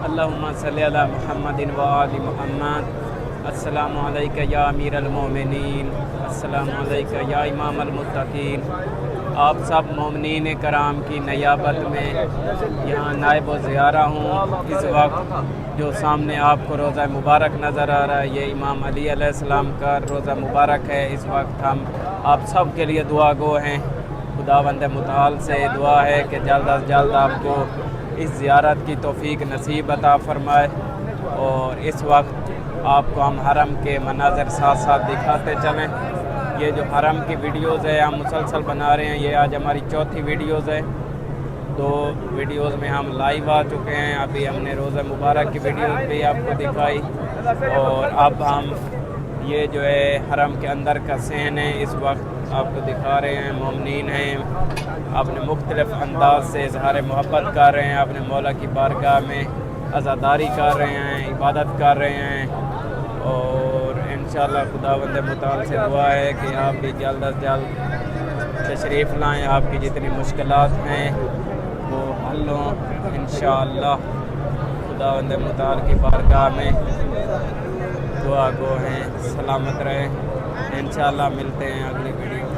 اللہم صلی علی محمد و آل محمد۔ السلام علیکہ یا امیر المومنین، السلام علیکہ یا امام المتقین۔ آپ سب مومنین کرام کی نیابت میں یہاں نائب و زیارہ ہوں۔ اس وقت جو سامنے آپ کو روضہ مبارک نظر آ رہا ہے، یہ امام علی علیہ السلام کا روضہ مبارک ہے۔ اس وقت ہم آپ سب کے لیے دعا گو ہیں۔ خداوند متعال سے دعا ہے کہ جلد از جلد آپ کو اس زیارت کی توفیق نصیب عطا فرمائے، اور اس وقت آپ کو ہم حرم کے مناظر ساتھ ساتھ دکھاتے چلیں۔ یہ جو حرم کی ویڈیوز ہے ہم مسلسل بنا رہے ہیں، یہ آج ہماری چوتھی ویڈیوز ہے۔ 2 ویڈیوز میں ہم لائیو آ چکے ہیں، ابھی ہم نے روزہ مبارک کی ویڈیوز بھی آپ کو دکھائی، اور اب ہم یہ جو ہے حرم کے اندر کا سین ہے اس وقت آپ کو دکھا رہے ہیں۔ مومنین ہیں، اپنے مختلف انداز سے اظہار محبت کر رہے ہیں، اپنے مولا کی بارگاہ میں عزاداری کر رہے ہیں، عبادت کر رہے ہیں، اور انشاءاللہ خداوند متعال سے دعا ہے کہ آپ بھی جلد از جلد تشریف لائیں، آپ کی جتنی مشکلات ہیں وہ حل ہوں انشاءاللہ۔ خداوند متعال کی بارگاہ میں دعا گو ہیں، سلامت رہیں۔ انشاءاللہ ملتے ہیں اگلی ویڈیو۔